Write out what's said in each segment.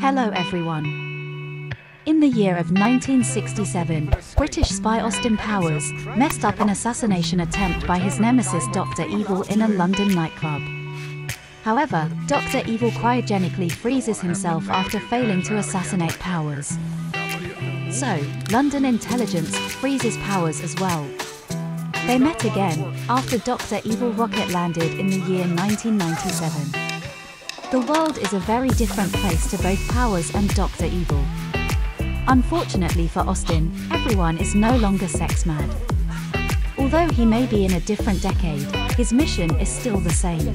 Hello everyone. In the year of 1967, British spy Austin Powers messed up an assassination attempt by his nemesis Dr. Evil in a London nightclub. However, Dr. Evil cryogenically freezes himself after failing to assassinate Powers. So, London intelligence freezes Powers as well. They met again after Dr. Evil rocket landed in the year 1997. The world is a very different place to both Powers and Dr. Evil. Unfortunately for Austin, everyone is no longer sex mad. Although he may be in a different decade, his mission is still the same.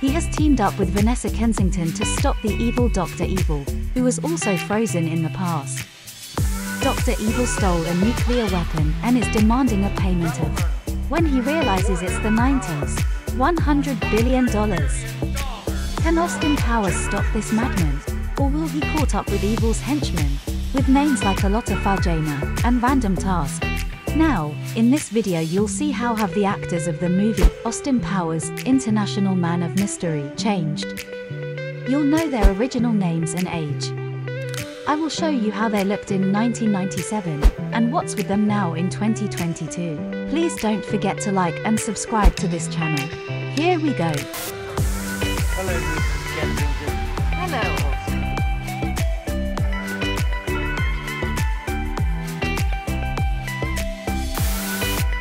He has teamed up with Vanessa Kensington to stop the evil Dr. Evil, who was also frozen in the past. Dr. Evil stole a nuclear weapon and is demanding a payment of, when he realizes it's the 90s, $100 billion. Can Austin Powers stop this madman, or will he caught up with Evil's henchmen, with names like Alotta Fa and Random Task? Now, in this video you'll see how have the actors of the movie Austin Powers, International Man of Mystery changed. You'll know their original names and age. I will show you how they looked in 1997, and what's with them now in 2022. Please don't forget to like and subscribe to this channel. Here we go. Hello, Mrs. Kensington. Hello,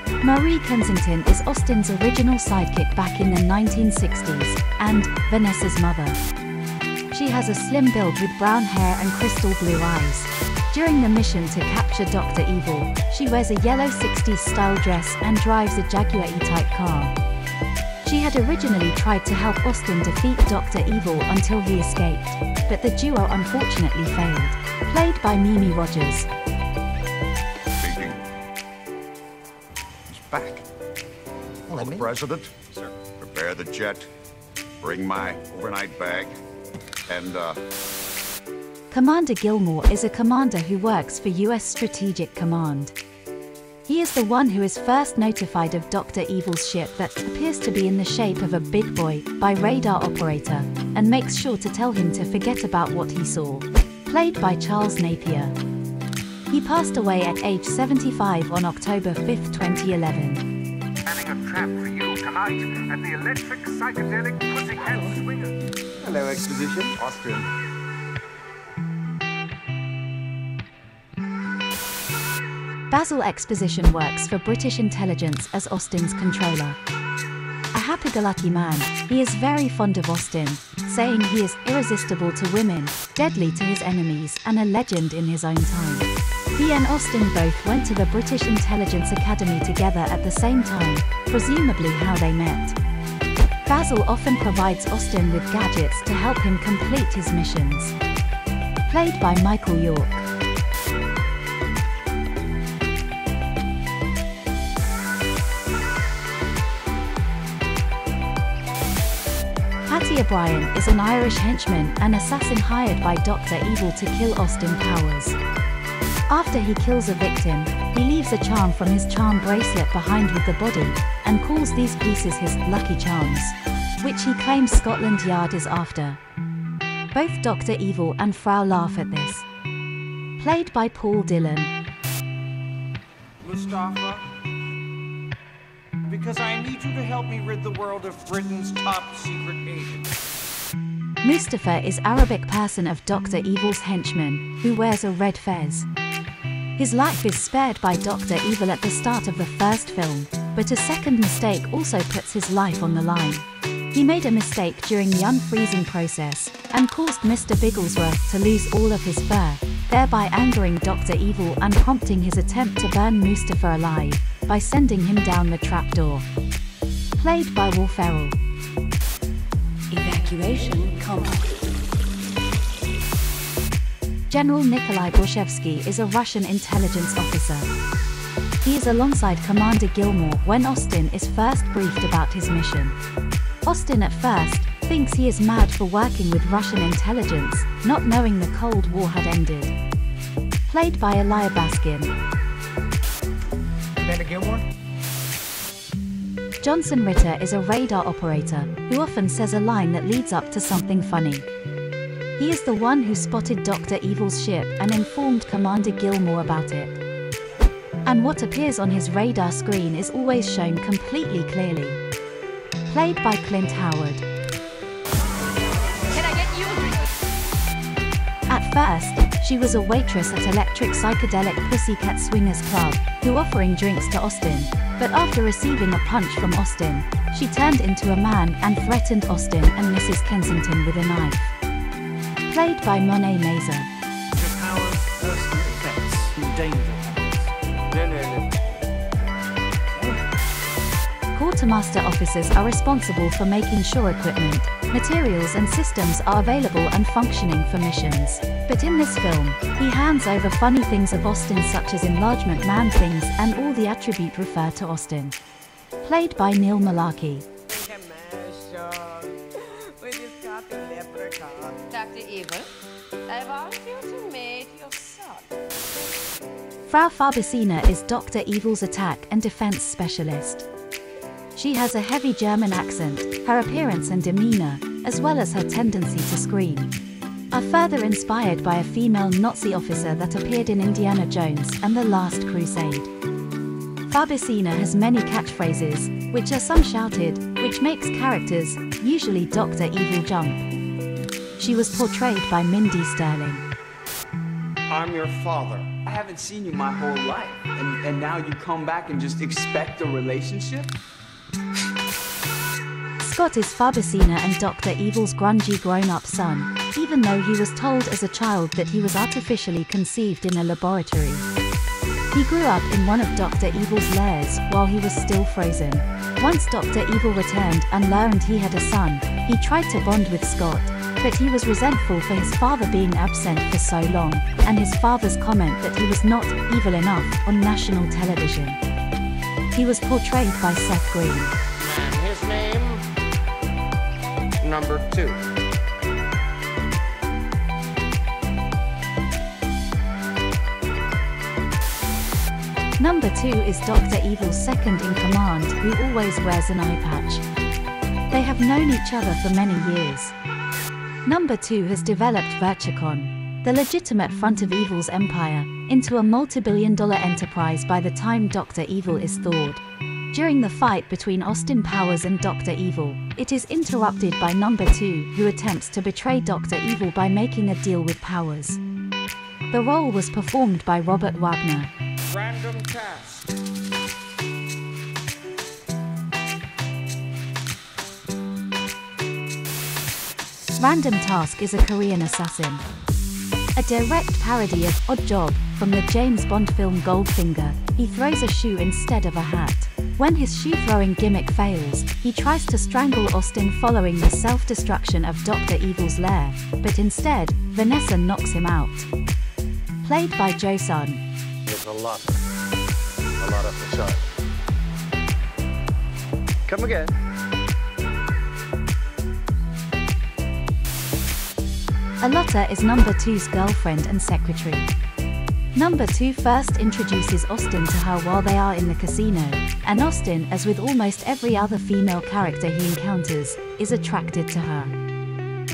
Austin. Marie Kensington is Austin's original sidekick back in the 1960s, and Vanessa's mother. She has a slim build with brown hair and crystal blue eyes. During the mission to capture Dr. Evil, she wears a yellow 60s style dress and drives a Jaguar E-Type car. She had originally tried to help Austin defeat Dr. Evil until he escaped, but the duo unfortunately failed. Played by Mimi Rogers. Speaking. He's back. Hello, Mr. President. Sir. Prepare the jet. Bring my overnight bag. And, Commander Gilmore is a commander who works for US Strategic Command. He is the one who is first notified of Dr. Evil's ship that appears to be in the shape of a big boy by radar operator, and makes sure to tell him to forget about what he saw. Played by Charles Napier. He passed away at age 75 on October 5, 2011. Planning a trap for you tonight at the Electric Psychedelic Pussycat Swingers. Hello, Exposition. Austrian. Basil Exposition works for British intelligence as Austin's controller. A happy-go-lucky man, he is very fond of Austin, saying he is irresistible to women, deadly to his enemies, and a legend in his own time. He and Austin both went to the British Intelligence Academy together at the same time, presumably how they met. Basil often provides Austin with gadgets to help him complete his missions. Played by Michael York. Patty O'Brien is an Irish henchman and assassin hired by Dr. Evil to kill Austin Powers. After he kills a victim, he leaves a charm from his charm bracelet behind with the body, and calls these pieces his lucky charms, which he claims Scotland Yard is after. Both Dr. Evil and Frau laugh at this. Played by Paul Dillon. Mustafa, because I need you to help me rid the world of Britain's top secret agent. Mustafa is Arabic person of Dr. Evil's henchman, who wears a red fez. His life is spared by Dr. Evil at the start of the first film, but a second mistake also puts his life on the line. He made a mistake during the unfreezing process, and caused Mr. Bigglesworth to lose all of his fur, thereby angering Dr. Evil and prompting his attempt to burn Mustafa alive, by sending him down the trapdoor. Played by Will Ferrell. Evacuation complete. General Nikolai Borshevsky is a Russian intelligence officer. He is alongside Commander Gilmore when Austin is first briefed about his mission. Austin at first thinks he is mad for working with Russian intelligence, not knowing the Cold War had ended. Played by Eliza Baskin. Commander Gilmore? Johnson Ritter is a radar operator who often says a line that leads up to something funny. He is the one who spotted Dr. Evil's ship and informed Commander Gilmore about it. And what appears on his radar screen is always shown completely clearly. Played by Clint Howard. Can I get you a drink? At first, she was a waitress at Electric Psychedelic Pussycat Swingers Club, who offering drinks to Austin, but after receiving a punch from Austin, she turned into a man and threatened Austin and Mrs. Kensington with a knife. Played by Monet Mazer. Your powers, personal effects, endanger. No. Quartermaster officers are responsible for making sure equipment, materials and systems are available and functioning for missions. But in this film, he hands over funny things of Austin such as enlargement man things and all the attribute refer to Austin. Played by Neil Malarkey. Dr. Evil, I want you to meet your son. Frau Farbissina is Dr. Evil's attack and defense specialist. She has a heavy German accent, her appearance and demeanor, as well as her tendency to scream, are further inspired by a female Nazi officer that appeared in Indiana Jones and the Last Crusade. Farbissina has many catchphrases, which are some shouted, which makes characters, usually Dr. Evil, jump. She was portrayed by Mindy Sterling. I'm your father. I haven't seen you my whole life. And now you come back and just expect a relationship? Scott is Farbissina and Dr. Evil's grungy grown-up son, even though he was told as a child that he was artificially conceived in a laboratory. He grew up in one of Dr. Evil's lairs while he was still frozen. Once Dr. Evil returned and learned he had a son, he tried to bond with Scott, but he was resentful for his father being absent for so long, and his father's comment that he was not evil enough on national television. He was portrayed by Seth Green. And his name? Number 2. Number 2 is Dr. Evil's second in command, who always wears an eye patch. They have known each other for many years. Number 2 has developed Virtucon, the legitimate front of Evil's empire, into a multi-billion-dollar enterprise by the time Dr. Evil is thawed. During the fight between Austin Powers and Dr. Evil, it is interrupted by Number 2, who attempts to betray Dr. Evil by making a deal with Powers. The role was performed by Robert Wagner. Random cast. Random Task is a Korean assassin. A direct parody of Odd Job from the James Bond film Goldfinger. He throws a shoe instead of a hat. When his shoe-throwing gimmick fails, he tries to strangle Austin following the self-destruction of Dr. Evil's lair, but instead, Vanessa knocks him out. Played by Jo Sun. It's Alotta Fa. Come again. Alotta is Number 2's girlfriend and secretary. Number 2 first introduces Austin to her while they are in the casino, and Austin, as with almost every other female character he encounters, is attracted to her.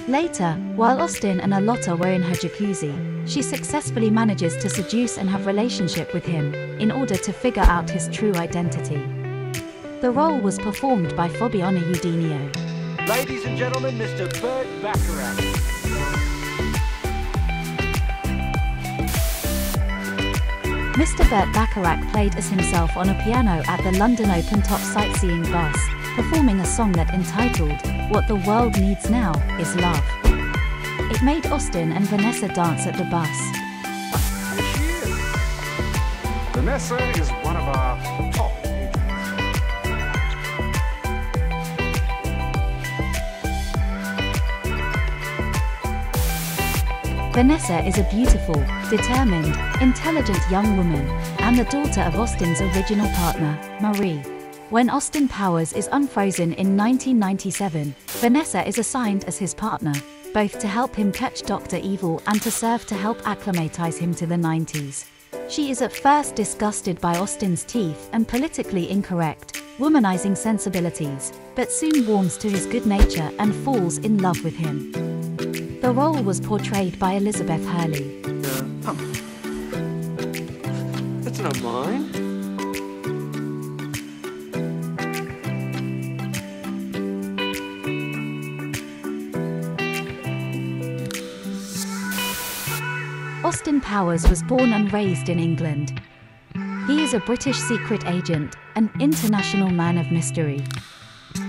Later, while Austin and Alotta were in her jacuzzi, she successfully manages to seduce and have relationship with him, in order to figure out his true identity. The role was performed by Fabiana Udinio. Ladies and gentlemen, Mr. Burt Bacharach. Mr. Burt Bacharach played as himself on a piano at the London open-top sightseeing bus, performing a song that entitled, "What the World Needs Now Is Love." It made Austin and Vanessa dance at the bus. Here she is. Vanessa is one of our top agents. Vanessa is a beautiful, determined, intelligent young woman, and the daughter of Austin's original partner, Marie. When Austin Powers is unfrozen in 1997, Vanessa is assigned as his partner, both to help him catch Dr. Evil and to serve to help acclimatize him to the 90s. She is at first disgusted by Austin's teeth and politically incorrect, womanizing sensibilities, but soon warms to his good nature and falls in love with him. The role was portrayed by Elizabeth Hurley. That's not mine. Austin Powers was born and raised in England. He is a British secret agent, an international man of mystery.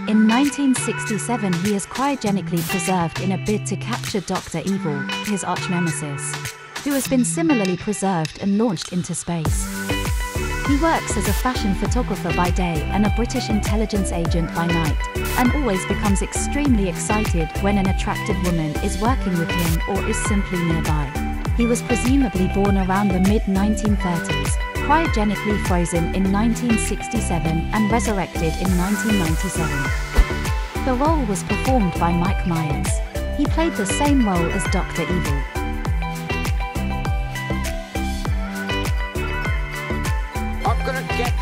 In 1967 he is cryogenically preserved in a bid to capture Dr. Evil, his arch-nemesis, who has been similarly preserved and launched into space. He works as a fashion photographer by day and a British intelligence agent by night, and always becomes extremely excited when an attractive woman is working with him or is simply nearby. He was presumably born around the mid-1930s, cryogenically frozen in 1967 and resurrected in 1997. The role was performed by Mike Myers. He played the same role as Dr. Evil. I'm gonna get